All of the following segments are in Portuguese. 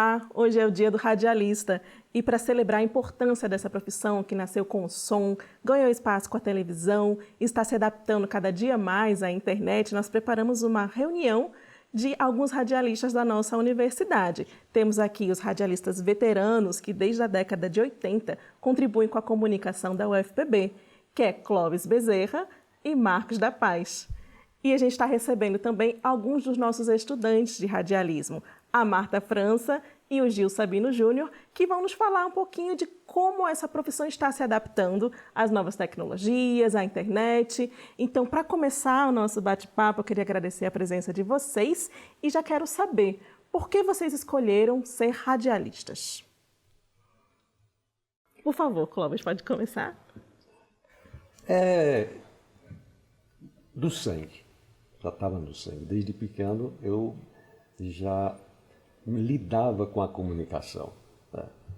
Olá, hoje é o dia do radialista e para celebrar a importância dessa profissão que nasceu com o som, ganhou espaço com a televisão, está se adaptando cada dia mais à internet, nós preparamos uma reunião de alguns radialistas da nossa universidade. Temos aqui os radialistas veteranos que desde a década de 80 contribuem com a comunicação da UFPB, que é Clóvis Bezerra e Marcos da Paz. E a gente está recebendo também alguns dos nossos estudantes de radialismo, a Marta França e o Gil Sabino Júnior, que vão nos falar um pouquinho de como essa profissão está se adaptando às novas tecnologias, à internet. Então, para começar o nosso bate-papo, eu queria agradecer a presença de vocês e já quero saber por que vocês escolheram ser radialistas. Por favor, Clóvis, pode começar? Do sangue. Já estava no sangue. Desde pequeno eu já lidava com a comunicação.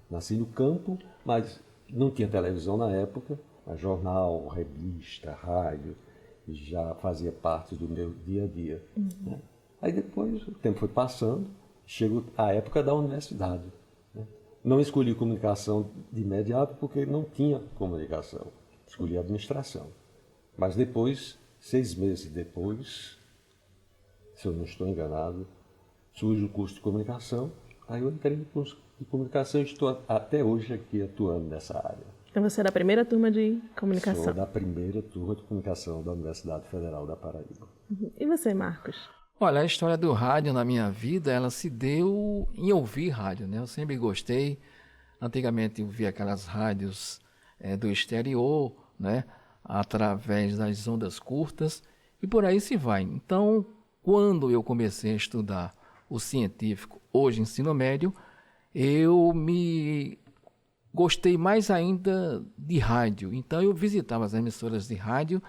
Nasci no campo, mas não tinha televisão na época, jornal, revista, rádio, já fazia parte do meu dia a dia. Né? Aí depois o tempo foi passando, chegou a época da universidade. Né? Não escolhi comunicação de imediato porque não tinha comunicação, escolhi administração. Mas depois, 6 meses depois, se eu não estou enganado, surge o curso de comunicação, aí eu entrei no curso de comunicação e estou até hoje aqui atuando nessa área. Então você é da primeira turma de comunicação? Sou da primeira turma de comunicação da Universidade Federal da Paraíba. E você, Marcos? Olha, a história do rádio na minha vida, ela se deu em ouvir rádio, né? Eu sempre gostei. Antigamente eu via aquelas rádios do exterior, né? Através das ondas curtas e por aí se vai. Então, quando eu comecei a estudar o científico, hoje ensino médio, eu me gostei mais ainda de rádio. Então eu visitava as emissoras de rádio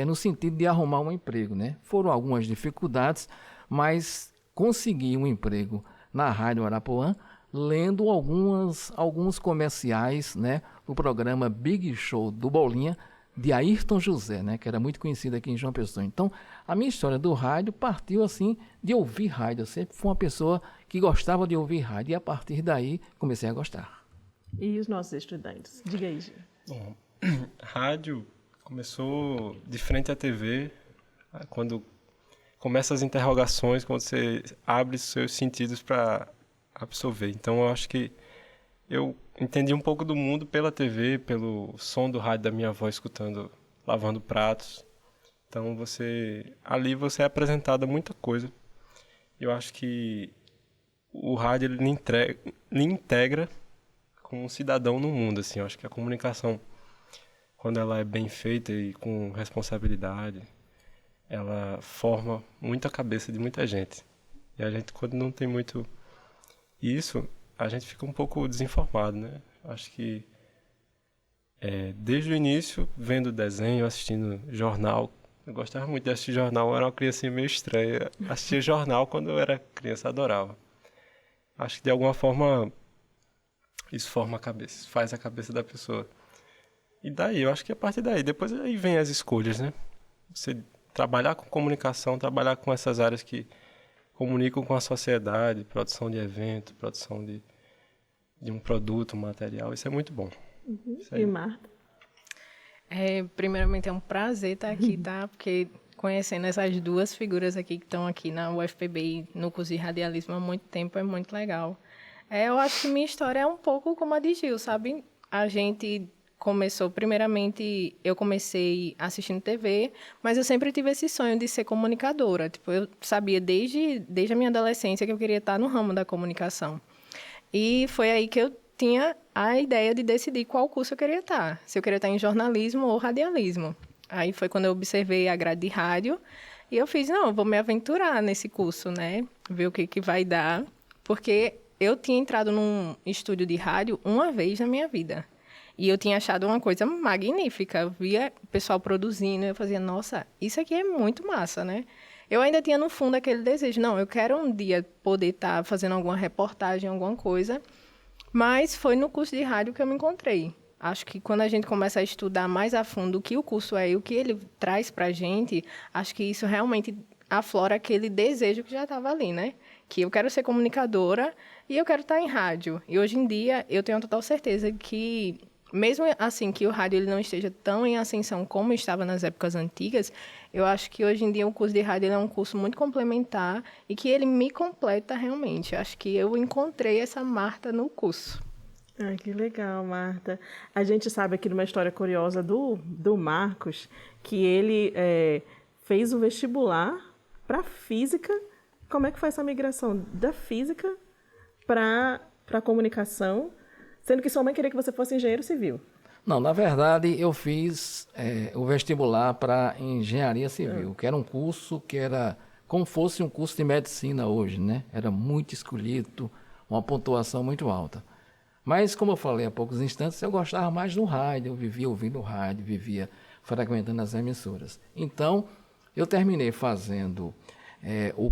no sentido de arrumar um emprego, né? Foram algumas dificuldades, mas consegui um emprego na Rádio Arapuã, lendo alguns comerciais, né? O programa Big Show do Bolinha, de Ayrton José, né, que era muito conhecido aqui em João Pessoa. Então, a minha história do rádio partiu assim de ouvir rádio. Eu sempre fui uma pessoa que gostava de ouvir rádio e a partir daí comecei a gostar. E os nossos estudantes? Diga aí, Gil. Bom, rádio começou de frente à TV, quando começam as interrogações, quando você abre seus sentidos para absorver. Então, eu acho que eu entendi um pouco do mundo pela TV, pelo som do rádio da minha avó escutando, lavando pratos. Então ali você é apresentado a muita coisa. Eu acho que o rádio ele lhe integra como um cidadão no mundo. Assim. Eu acho que a comunicação, quando ela é bem feita e com responsabilidade, ela forma muito a cabeça de muita gente. E a gente, quando não tem muito isso, a gente fica um pouco desinformado, né? Acho que desde o início, vendo desenho, assistindo jornal, eu gostava muito de assistir jornal, eu era uma criancinha meio estranha. Assistia jornal quando eu era criança, adorava. Acho que de alguma forma isso forma a cabeça, faz a cabeça da pessoa. E daí, eu acho que a partir daí, depois aí vem as escolhas, né? Você trabalhar com comunicação, trabalhar com essas áreas que comunicam com a sociedade, produção de evento, produção de um produto, um material, isso é muito bom. E Marta? Primeiramente, é um prazer estar aqui, tá? Porque conhecendo essas duas figuras aqui que estão aqui na UFPB e no curso de radialismo há muito tempo, é muito legal. Eu acho que minha história é um pouco como a de Gil, sabe? A gente começou, primeiramente, eu comecei assistindo TV, mas eu sempre tive esse sonho de ser comunicadora. Tipo, eu sabia desde a minha adolescência que eu queria estar no ramo da comunicação. E foi aí que eu tinha a ideia de decidir qual curso eu queria estar. Se eu queria estar em jornalismo ou radialismo. Aí foi quando eu observei a grade de rádio e eu fiz, não, eu vou me aventurar nesse curso, né? Ver o que vai dar. Porque eu tinha entrado num estúdio de rádio uma vez na minha vida. E eu tinha achado uma coisa magnífica. Eu via o pessoal produzindo e eu fazia, nossa, isso aqui é muito massa, né? Eu ainda tinha no fundo aquele desejo, não, eu quero um dia poder estar fazendo alguma reportagem, alguma coisa, mas foi no curso de rádio que eu me encontrei. Acho que quando a gente começa a estudar mais a fundo o que o curso é e o que ele traz para a gente, acho que isso realmente aflora aquele desejo que já estava ali, né? Que eu quero ser comunicadora e eu quero estar em rádio. E hoje em dia eu tenho total certeza que, mesmo assim que o rádio ele não esteja tão em ascensão como estava nas épocas antigas, eu acho que hoje em dia o curso de rádio ele é um curso muito complementar e que ele me completa realmente. Eu acho que eu encontrei essa Marta no curso. Ai, que legal, Marta. A gente sabe aqui de uma história curiosa do Marcos, que ele fez o vestibular para física. Como é que foi essa migração da física para a comunicação, sendo que sua mãe queria que você fosse engenheiro civil? Não, na verdade, eu fiz o vestibular para engenharia civil, que era um curso que era como fosse um curso de medicina hoje, né? Era muito escolhido, uma pontuação muito alta. Mas, como eu falei há poucos instantes, eu gostava mais do rádio, eu vivia ouvindo rádio, vivia frequentando as emissoras. Então, eu terminei fazendo o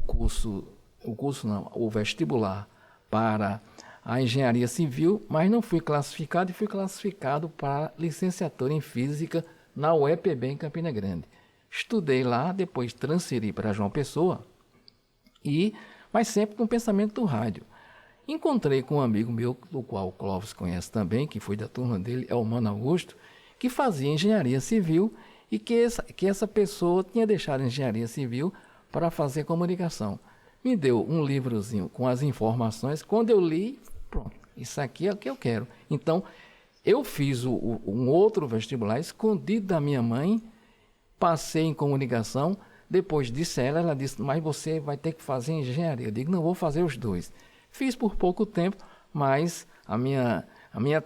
vestibular para a engenharia civil, mas não fui classificado e fui classificado para licenciatura em física na UEPB em Campina Grande. Estudei lá, depois transferi para João Pessoa, mas sempre com o pensamento do rádio. Encontrei com um amigo meu, do qual o Clóvis conhece também, que foi da turma dele, é o Mano Augusto, que fazia engenharia civil e que essa pessoa tinha deixado a engenharia civil para fazer comunicação. Me deu um livrozinho com as informações. Quando eu li, pronto, isso aqui é o que eu quero. Então, eu fiz um outro vestibular escondido da minha mãe, passei em comunicação, depois disse ela disse, mas você vai ter que fazer engenharia. Eu digo, não, vou fazer os dois. Fiz por pouco tempo, mas a minha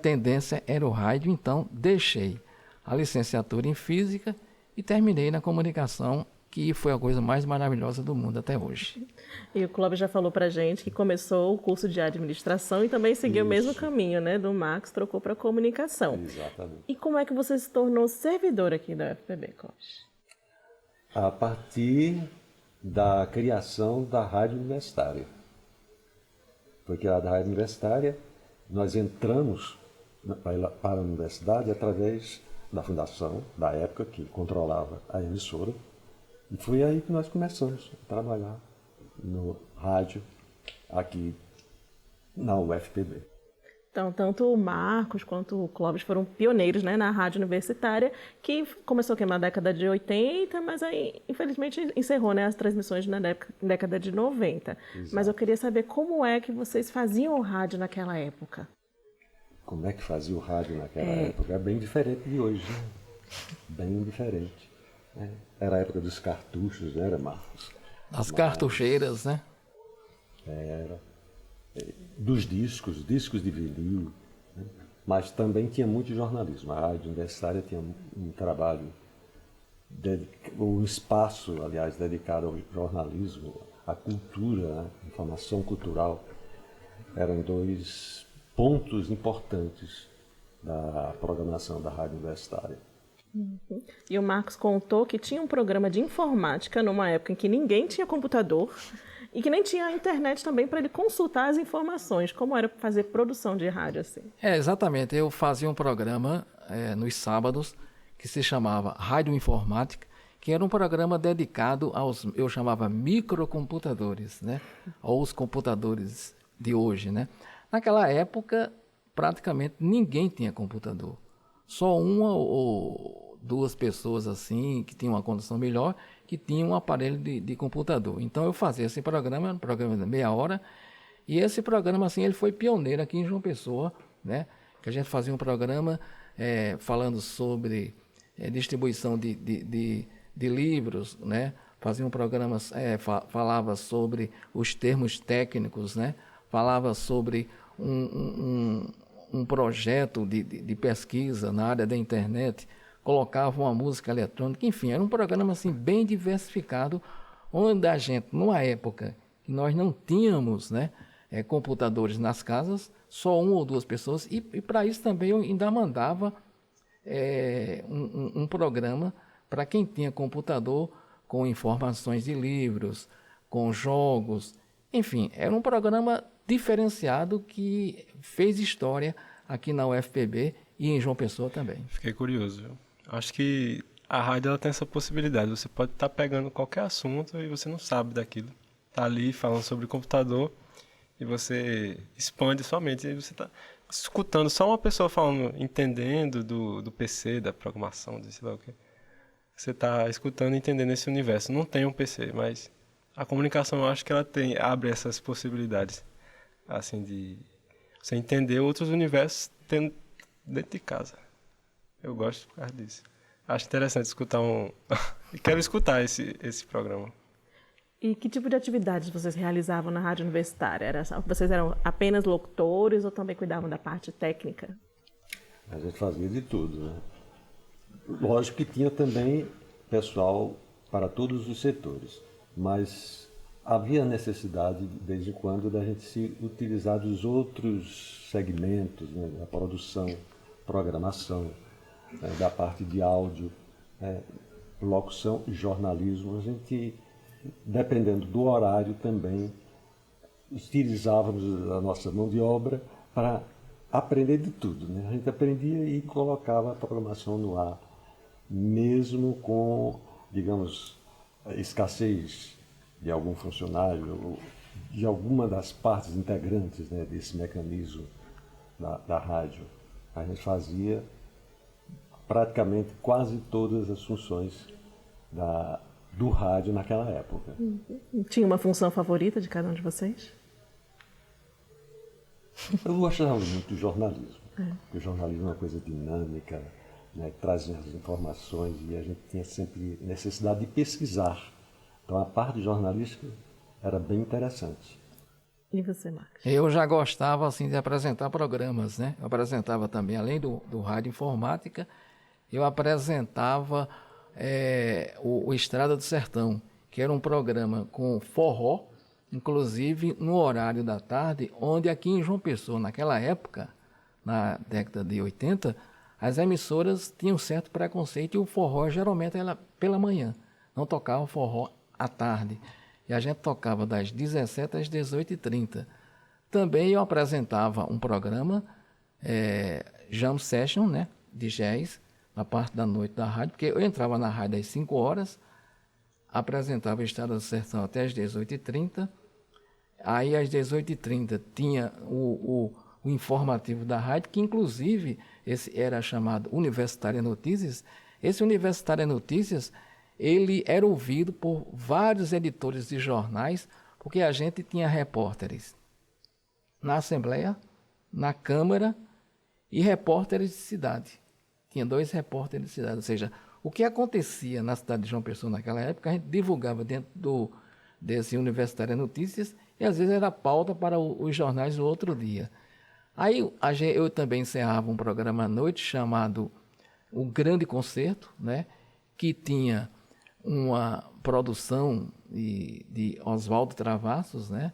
tendência era o rádio, então deixei a licenciatura em física e terminei na comunicação, que foi a coisa mais maravilhosa do mundo até hoje. E o Clóvis já falou para a gente que começou o curso de administração e também seguiu o mesmo caminho, né? Do Marcos, trocou para comunicação. Exatamente. E como é que você se tornou servidor aqui da UFPB, Clóvis? A partir da criação da Rádio Universitária. Foi criada a Rádio Universitária, nós entramos para a universidade através da fundação, da época que controlava a emissora, e foi aí que nós começamos a trabalhar no rádio aqui na UFPB. Então, tanto o Marcos quanto o Clóvis foram pioneiros, né, na rádio universitária, que começou aqui na década de 80, mas aí, infelizmente, encerrou, né, as transmissões na década de 90. Exato. Mas eu queria saber como é que vocês faziam o rádio naquela época. Como é que fazia o rádio naquela época? É bem diferente de hoje, né? Bem diferente. Era a época dos cartuchos, né, era, Marcos? As cartucheiras, né? Era. Dos discos de vinil, né? Mas também tinha muito jornalismo. A rádio universitária tinha um trabalho, um espaço, aliás, dedicado ao jornalismo, à cultura, né? Informação cultural. Eram dois pontos importantes da programação da rádio universitária. Uhum. E o Marcos contou que tinha um programa de informática numa época em que ninguém tinha computador e que nem tinha internet também para ele consultar as informações. Como era fazer produção de rádio assim? Exatamente. Eu fazia um programa nos sábados que se chamava Rádio Informática, que era um programa dedicado eu chamava microcomputadores, né? Ou os computadores de hoje, né? Naquela época, praticamente ninguém tinha computador. Só uma ou duas pessoas assim que tinham uma condição melhor que tinham um aparelho de computador. Então eu fazia esse programa, um programa de meia hora, e esse programa assim ele foi pioneiro aqui em João Pessoa, né? Que a gente fazia um programa falando sobre distribuição de livros, né? Fazia um programa, falava sobre os termos técnicos, né? Falava sobre um projeto de pesquisa na área da internet, colocava uma música eletrônica, enfim, era um programa assim, bem diversificado, onde a gente, numa época que nós não tínhamos, né, computadores nas casas, só uma ou duas pessoas, e para isso também eu ainda mandava um programa para quem tinha computador com informações de livros, com jogos, enfim, era um programa diferenciado que fez história aqui na UFPB e em João Pessoa também. Fiquei curioso. Acho que a rádio ela tem essa possibilidade. Você pode estar pegando qualquer assunto e você não sabe daquilo. Tá ali falando sobre computador e você expande sua mente. E você está escutando só uma pessoa falando, entendendo do PC, da programação, de sei lá o quê. Você está escutando e entendendo esse universo. Não tem um PC, mas a comunicação eu acho que ela abre essas possibilidades. Assim, de você entender outros universos dentro de casa. Eu gosto por causa disso. Acho interessante escutar e quero escutar esse programa. E que tipo de atividades vocês realizavam na rádio universitária? Vocês eram apenas locutores ou também cuidavam da parte técnica? A gente fazia de tudo, né? Lógico que tinha também pessoal para todos os setores, mas havia necessidade, de vez em quando, da gente se utilizar dos outros segmentos, né? Da produção, programação, da parte de áudio, locução e jornalismo. A gente, dependendo do horário também, utilizávamos a nossa mão de obra para aprender de tudo, né? A gente aprendia e colocava a programação no ar, mesmo com, digamos, escassez de algum funcionário, ou de alguma das partes integrantes, né, desse mecanismo da rádio. A gente fazia praticamente quase todas as funções do rádio naquela época. Tinha uma função favorita de cada um de vocês? Eu gostava muito do jornalismo, porque o jornalismo é uma coisa dinâmica, né, traz as informações e a gente tinha sempre necessidade de pesquisar. Então a parte jornalística era bem interessante. E você, Marcos? Eu já gostava assim de apresentar programas, né? Eu apresentava também, além do Rádio Informática, eu apresentava o Estrada do Sertão, que era um programa com forró, inclusive no horário da tarde, onde aqui em João Pessoa, naquela época, na década de 80, as emissoras tinham certo preconceito e o forró geralmente era pela manhã, não tocava forró à tarde. E a gente tocava das 17 às 18h30. Também eu apresentava um programa, Jam Session, né, de jazz, na parte da noite da rádio, porque eu entrava na rádio às 5 horas, apresentava a Estrada do Sertão até às 18h30, aí às 18h30 tinha o informativo da rádio, que inclusive esse era chamado Universitária Notícias. Esse Universitária Notícias, ele era ouvido por vários editores de jornais, porque a gente tinha repórteres na Assembleia, na Câmara e repórteres de cidade. Tinha 2 repórteres de cidade, ou seja, o que acontecia na cidade de João Pessoa naquela época, a gente divulgava dentro desse Universitária Notícias e às vezes era pauta para os jornais do outro dia. Aí eu também encerrava um programa à noite chamado O Grande Concerto, né, que tinha uma produção de Oswaldo Travassos, né,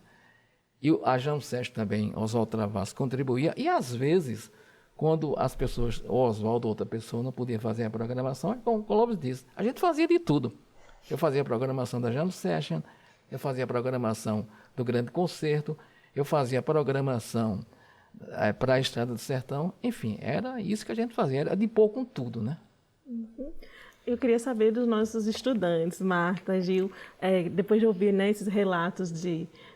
e a Jam Session também, Oswaldo Travassos contribuía, e às vezes, quando as pessoas, o Oswaldo ou outra pessoa, não podia fazer a programação, como o Clóvis disse, a gente fazia de tudo. Eu fazia a programação da Jam Session, eu fazia a programação do Grande Concerto, eu fazia a programação para a Estrada do Sertão, enfim, era isso que a gente fazia, era de pouco com tudo, né? Eu queria saber dos nossos estudantes, Marta, Gil, depois de ouvir, né, esses relatos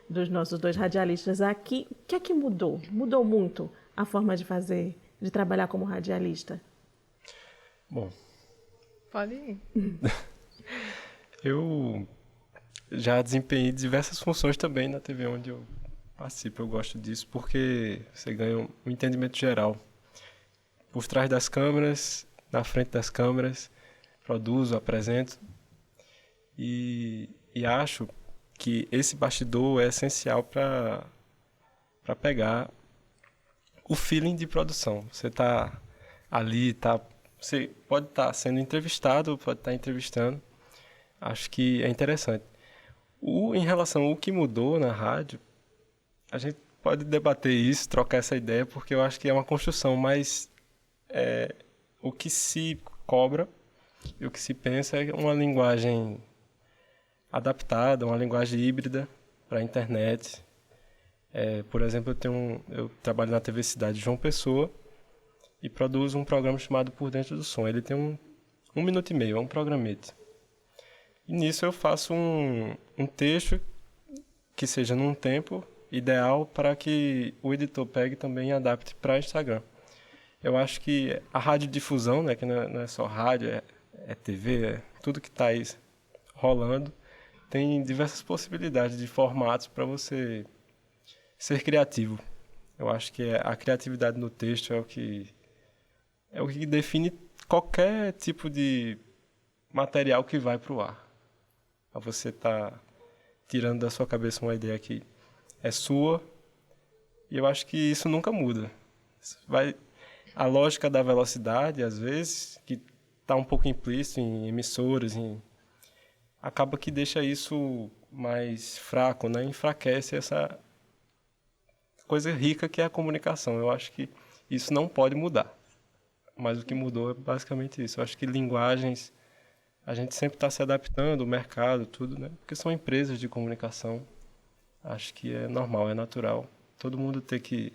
dos nossos 2 radialistas aqui, o que é que mudou? Mudou muito a forma de fazer, de trabalhar como radialista? Bom, Pode ir. eu já desempenhei diversas funções também na TV onde eu participo. Eu gosto disso porque você ganha um entendimento geral. Por trás das câmeras, na frente das câmeras, produzo, apresento. E acho que esse bastidor é essencial para pegar o feeling de produção. Você está ali, você pode estar sendo entrevistado, pode estar entrevistando. Acho que é interessante. Em relação ao que mudou na rádio, a gente pode debater isso, trocar essa ideia, porque eu acho que é uma construção, mas o que se cobra e o que se pensa é uma linguagem adaptada, uma linguagem híbrida para a internet. Por exemplo, eu trabalho na TV Cidade de João Pessoa e produzo um programa chamado Por Dentro do Som. Ele tem 1 minuto e meio, é um programete. E nisso eu faço um texto que seja num tempo ideal para que o editor pegue também e adapte para Instagram. Eu acho que a radiodifusão, né, que não é só rádio, é TV, é tudo que está aí rolando, tem diversas possibilidades de formatos para você ser criativo. Eu acho que a criatividade no texto é o que define qualquer tipo de material que vai para o ar. Você está tirando da sua cabeça uma ideia que é sua, e eu acho que isso nunca muda. A lógica da velocidade, às vezes, que está um pouco implícito em emissoras, acaba que deixa isso mais fraco, né? Enfraquece essa coisa rica que é a comunicação. Eu acho que isso não pode mudar. Mas o que mudou é basicamente isso. Eu acho que linguagens, a gente sempre está se adaptando, o mercado, tudo, né? Porque são empresas de comunicação. Acho que é normal, é natural. Todo mundo ter que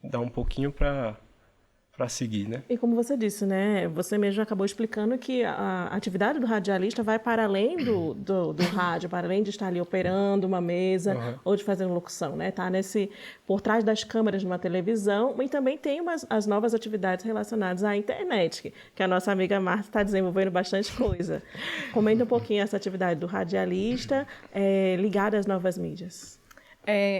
dar um pouquinho para seguir, né? E como você disse, né? Você mesmo acabou explicando que a atividade do radialista vai para além do rádio, para além de estar ali operando uma mesa ou de fazer uma locução, né? Tá por trás das câmeras de uma televisão, e também tem as novas atividades relacionadas à internet, que a nossa amiga Marta está desenvolvendo bastante coisa. Comenta um pouquinho essa atividade do radialista ligada às novas mídias.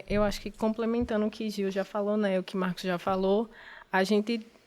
Eu acho que complementando o que Gil já falou, né? O que Marcos já falou,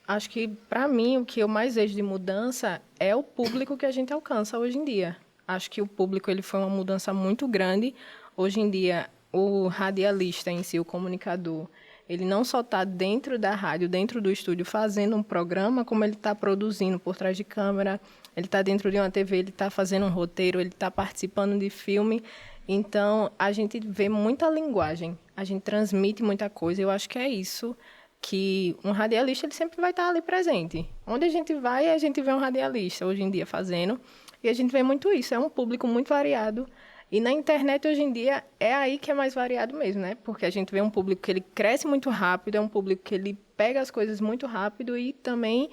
acho que, para mim, o que eu mais vejo de mudança é o público que a gente alcança hoje em dia. Acho que o público ele foi uma mudança muito grande. Hoje em dia, o radialista em si, o comunicador, ele não só está dentro da rádio, dentro do estúdio, fazendo um programa, como ele está produzindo por trás de câmera, ele está dentro de uma TV, ele está fazendo um roteiro, ele está participando de filme. Então, a gente vê muita linguagem, a gente transmite muita coisa. Eu acho que é isso que um radialista ele sempre vai estar ali presente. Onde a gente vai, a gente vê um radialista hoje em dia fazendo, e a gente vê muito isso, é um público muito variado. E na internet, hoje em dia, é aí que é mais variado mesmo, né? Porque a gente vê um público que ele cresce muito rápido, é um público que ele pega as coisas muito rápido e também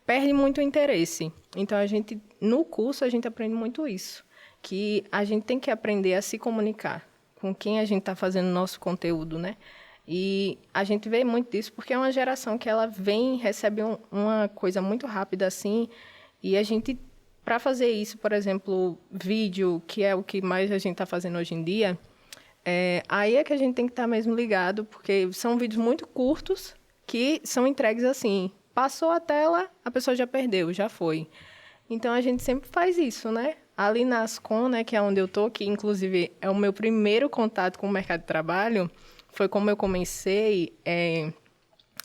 perde muito interesse. Então, no curso, a gente aprende muito isso, que a gente tem que aprender a se comunicar com quem a gente está fazendo o nosso conteúdo, né? E a gente vê muito disso porque é uma geração que ela recebe uma coisa muito rápida assim, e a gente, para fazer isso, por exemplo, vídeo, que é o que mais a gente está fazendo hoje em dia, aí é que a gente tem que estar mesmo ligado, porque são vídeos muito curtos que são entregues assim, passou a tela, a pessoa já perdeu, já foi. Então, a gente sempre faz isso, né? Ali na Ascom, né, que é onde eu estou, que inclusive é o meu primeiro contato com o mercado de trabalho, foi como eu comecei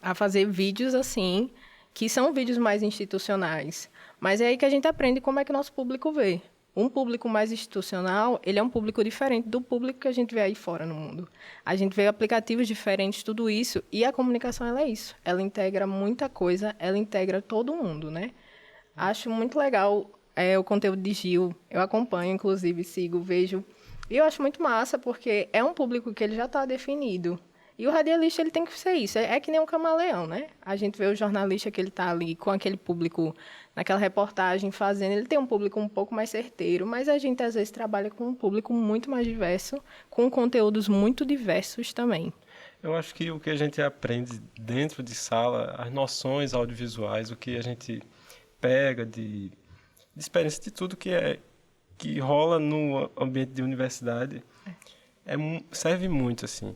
a fazer vídeos assim, que são vídeos mais institucionais. Mas é aí que a gente aprende como é que o nosso público vê. Um público mais institucional, ele é um público diferente do público que a gente vê aí fora no mundo. A gente vê aplicativos diferentes, tudo isso, e a comunicação ela é isso. Ela integra muita coisa, ela integra todo mundo, né? Acho muito legal o conteúdo de Gil. Eu acompanho, inclusive, sigo, vejo. E eu acho muito massa, porque é um público que ele já está definido. E o radialista, ele tem que ser isso. É que nem um camaleão, né? A gente vê o jornalista que ele está ali com aquele público, naquela reportagem fazendo. Ele tem um público um pouco mais certeiro, mas a gente, às vezes, trabalha com um público muito mais diverso, com conteúdos muito diversos também. Eu acho que o que a gente aprende dentro de sala, as noções audiovisuais, o que a gente pega de experiência de tudo que rola no ambiente de universidade, serve muito, assim.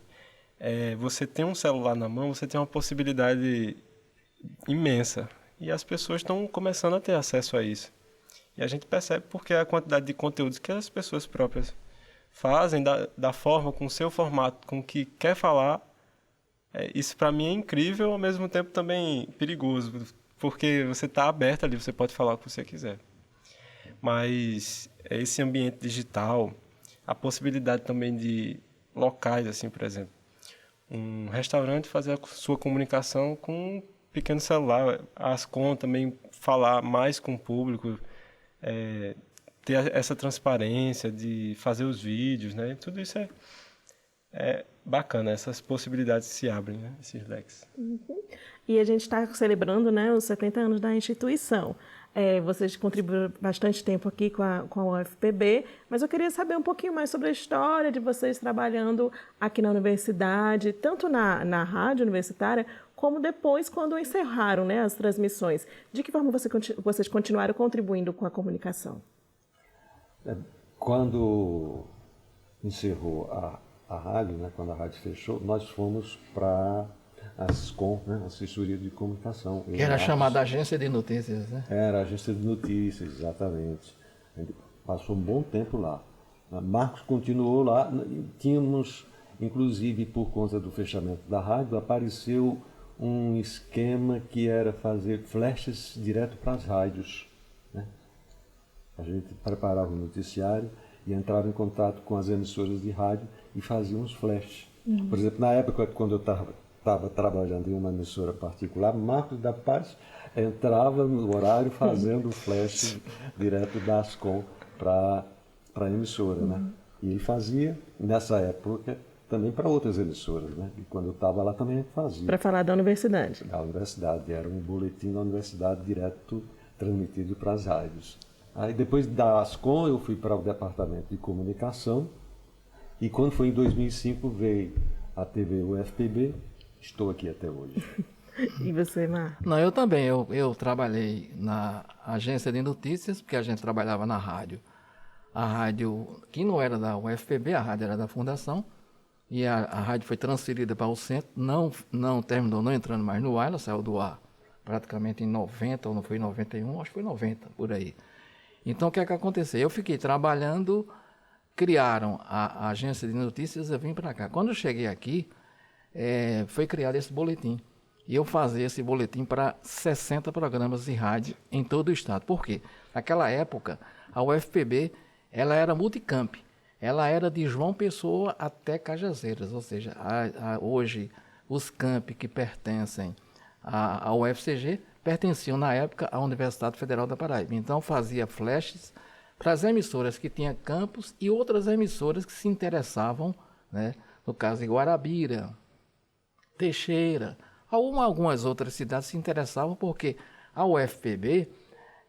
Você tem um celular na mão, você tem uma possibilidade imensa. E as pessoas estão começando a ter acesso a isso. E a gente percebe porque a quantidade de conteúdos que as pessoas próprias fazem, da forma, com o seu formato, com o que quer falar, isso para mim é incrível, ao mesmo tempo também perigoso, porque você está aberto ali, você pode falar o que você quiser. Mas esse ambiente digital, a possibilidade também de locais, assim, por exemplo, um restaurante fazer a sua comunicação com um pequeno celular, a Ascom também falar mais com o público, ter essa transparência de fazer os vídeos, né? Tudo isso é bacana, essas possibilidades se abrem, né? Esses leques. E a gente está celebrando, né, os 70 anos da instituição. Vocês contribuíram bastante tempo aqui com a UFPB, mas eu queria saber um pouquinho mais sobre a história de vocês trabalhando aqui na universidade, tanto na rádio universitária, como depois quando encerraram, né, as transmissões. De que forma vocês continuaram contribuindo com a comunicação? Quando encerrou a rádio, né, quando a rádio fechou, nós fomos para a Ascom, né, Assessoria de Comunicação. Que era chamada Agência de Notícias, né? Era a Agência de Notícias, exatamente. A gente passou um bom tempo lá. Marcos continuou lá. Tínhamos, inclusive, por conta do fechamento da rádio, apareceu um esquema que era fazer flashes direto para as rádios, né? A gente preparava o noticiário e entrava em contato com as emissoras de rádio e fazia uns flashes. Por exemplo, na época, quando eu estava trabalhando em uma emissora particular, Marcos da Paz entrava no horário fazendo o flash direto da Ascom para a emissora, né? E ele fazia, nessa época, também para outras emissoras, né? E quando eu estava lá também fazia. Para falar da universidade. Da universidade, era um boletim da universidade direto transmitido para as rádios. Aí depois da Ascom eu fui para o departamento de comunicação e quando foi em 2005 veio a TV UFPB, estou aqui até hoje. E você, Mar? Não, eu também. Eu trabalhei na agência de notícias, porque a gente trabalhava na rádio. A rádio, que não era da UFPB, a rádio era da Fundação, e a rádio foi transferida para o centro, não terminou não entrando mais no ar, ela saiu do ar praticamente em 90, ou não foi em 91, acho que foi 90, por aí. Então, o que é que aconteceu? Eu fiquei trabalhando, criaram a agência de notícias, eu vim para cá. Quando eu cheguei aqui, foi criado esse boletim. E eu fazia esse boletim para 60 programas de rádio em todo o estado. Por quê? Naquela época, a UFPB, ela era multicamp. Ela era de João Pessoa até Cajazeiras. Ou seja, hoje, os campi que pertencem ao UFCG pertenciam, na época, à Universidade Federal da Paraíba. Então, fazia flashes para as emissoras que tinham campus e outras emissoras que se interessavam, né? No caso de Guarabira, Teixeira, algumas outras cidades se interessavam porque a UFPB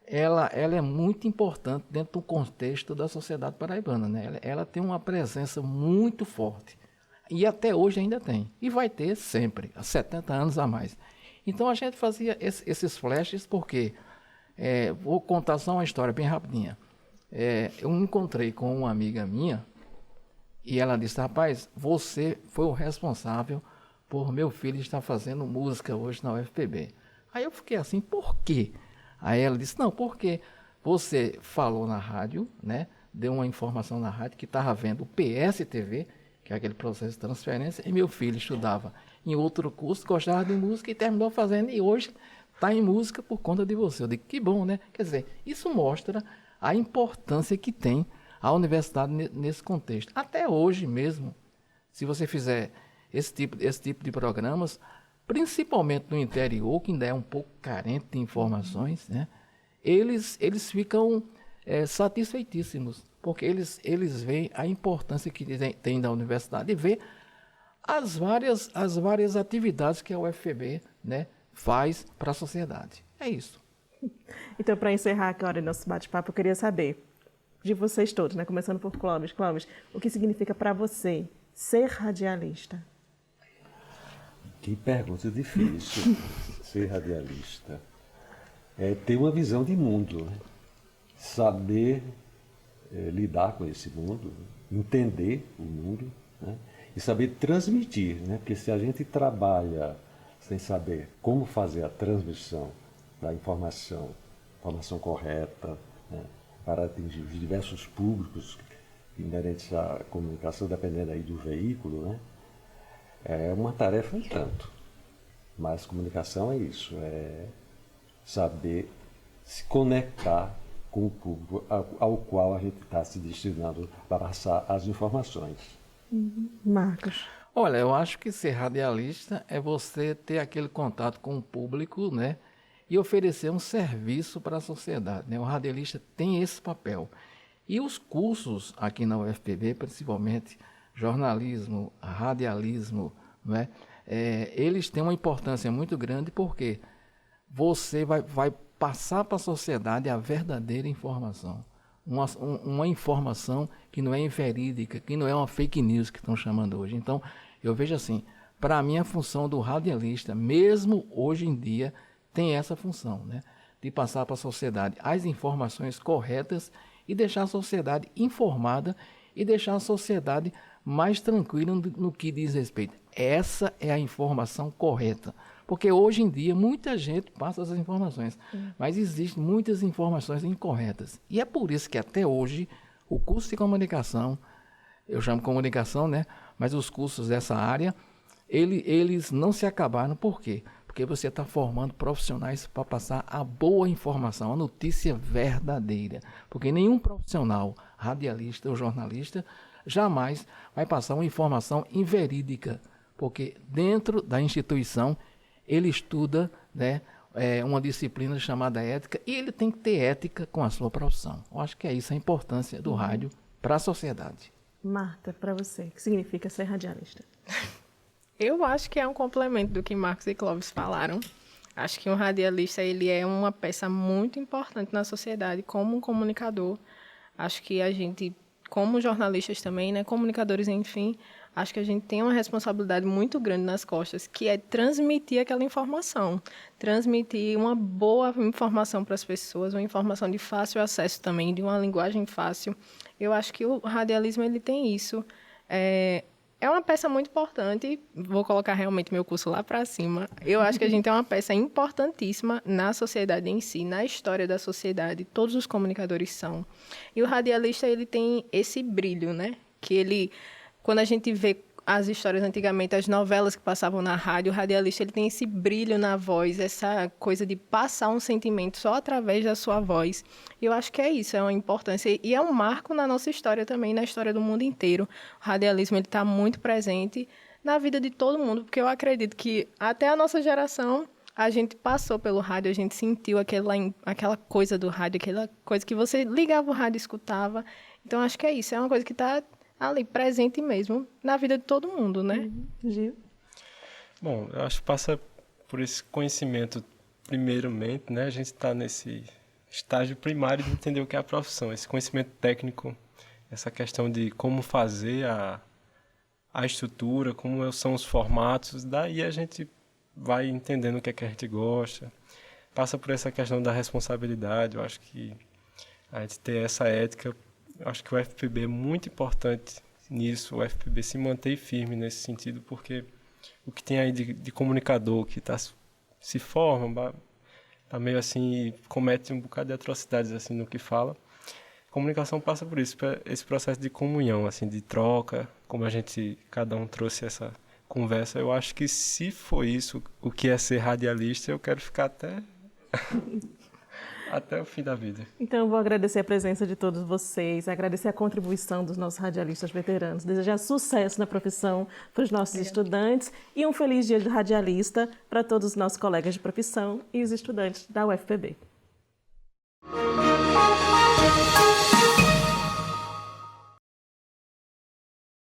ela é muito importante dentro do contexto da sociedade paraibana, né? Ela tem uma presença muito forte e até hoje ainda tem e vai ter sempre, há 70 anos a mais. Então a gente fazia esses flashes porque, vou contar só uma história bem rapidinha. Eu me encontrei com uma amiga minha e ela disse: rapaz, você foi o responsável por meu filho estar fazendo música hoje na UFPB. Aí eu fiquei assim, por quê? Aí ela disse: não, porque você falou na rádio, né? Deu uma informação na rádio que estava vendo o PSTV, que é aquele processo de transferência, e meu filho estudava em outro curso, gostava de música e terminou fazendo, e hoje está em música por conta de você. Eu digo, que bom, né? Quer dizer, isso mostra a importância que tem a universidade nesse contexto. Até hoje mesmo, se você fizer esse tipo de programas, principalmente no interior, que ainda é um pouco carente de informações, né? Eles ficam satisfeitíssimos, porque eles veem a importância que tem da universidade e vê as várias atividades que a UFPB, né, faz para a sociedade. É isso. Então, para encerrar agora o nosso bate-papo, eu queria saber de vocês todos, né, começando por Clóvis. Clóvis, o que significa para você ser radialista? Que pergunta difícil. Ser radialista é ter uma visão de mundo, né? Saber lidar com esse mundo, entender o mundo, né? E saber transmitir, né? Porque se a gente trabalha sem saber como fazer a transmissão da informação correta, né? Para atingir os diversos públicos inerentes à comunicação, dependendo aí do veículo, né? É uma tarefa em tanto, mas comunicação é isso, é saber se conectar com o público ao qual a gente está se destinando para passar as informações. Marcos. Olha, eu acho que ser radialista é você ter aquele contato com o público, né? E oferecer um serviço para a sociedade, né? O radialista tem esse papel. E os cursos aqui na UFPB, principalmente jornalismo, radialismo, não é? Eles têm uma importância muito grande porque você vai passar para a sociedade a verdadeira informação. Uma informação que não é inverídica, que não é uma fake news que estão chamando hoje. Então, eu vejo assim, para mim a função do radialista, mesmo hoje em dia, tem essa função, né? De passar para a sociedade as informações corretas e deixar a sociedade informada e deixar a sociedade mais tranquila no que diz respeito. Essa é a informação correta. Porque hoje em dia muita gente passa essas informações, mas existem muitas informações incorretas. E é por isso que até hoje o curso de comunicação, eu chamo comunicação, né? Mas os cursos dessa área, eles não se acabaram. Por quê? Porque você está formando profissionais para passar a boa informação, a notícia verdadeira. Porque nenhum profissional, radialista ou jornalista, jamais vai passar uma informação inverídica. Porque dentro da instituição, ele estuda, né, uma disciplina chamada ética, e ele tem que ter ética com a sua profissão. Eu acho que é isso a importância do rádio para a sociedade. Marta, para você, o que significa ser radialista? Eu acho que é um complemento do que Marcos e Clóvis falaram. Acho que um radialista ele é uma peça muito importante na sociedade, como um comunicador. Acho que a gente, como jornalistas também, né, comunicadores, enfim, acho que a gente tem uma responsabilidade muito grande nas costas, que é transmitir aquela informação. Transmitir uma boa informação para as pessoas, uma informação de fácil acesso também, de uma linguagem fácil. Eu acho que o radialismo ele tem isso. É uma peça muito importante, vou colocar realmente meu curso lá para cima. Eu acho que a gente é uma peça importantíssima na sociedade em si, na história da sociedade, todos os comunicadores são. E o radialista, ele tem esse brilho, né? Que ele, quando a gente vê as histórias antigamente, as novelas que passavam na rádio, o radialista ele tem esse brilho na voz, essa coisa de passar um sentimento só através da sua voz. E eu acho que é isso, é uma importância. E é um marco na nossa história também, na história do mundo inteiro. O radialismo está muito presente na vida de todo mundo, porque eu acredito que até a nossa geração, a gente passou pelo rádio, a gente sentiu aquela coisa do rádio, aquela coisa que você ligava o rádio e escutava. Então, acho que é isso, é uma coisa que está ali, presente mesmo, na vida de todo mundo, né? Gil? Bom, eu acho que passa por esse conhecimento, primeiramente, né? A gente está nesse estágio primário de entender o que é a profissão, esse conhecimento técnico, essa questão de como fazer a estrutura, como são os formatos, daí a gente vai entendendo o que é que a gente gosta, passa por essa questão da responsabilidade. Eu acho que a gente ter essa ética, eu acho que o UFPB é muito importante nisso, o UFPB se manter firme nesse sentido, porque o que tem aí de comunicador que se forma, tá meio assim, comete um bocado de atrocidades assim no que fala. A comunicação passa por isso, por esse processo de comunhão, assim, de troca, como cada um trouxe essa conversa. Eu acho que se for isso, o que é ser radialista, eu quero ficar até o fim da vida. Então, eu vou agradecer a presença de todos vocês, agradecer a contribuição dos nossos radialistas veteranos, desejar sucesso na profissão para os nossos estudantes e um feliz dia de radialista para todos os nossos colegas de profissão e os estudantes da UFPB.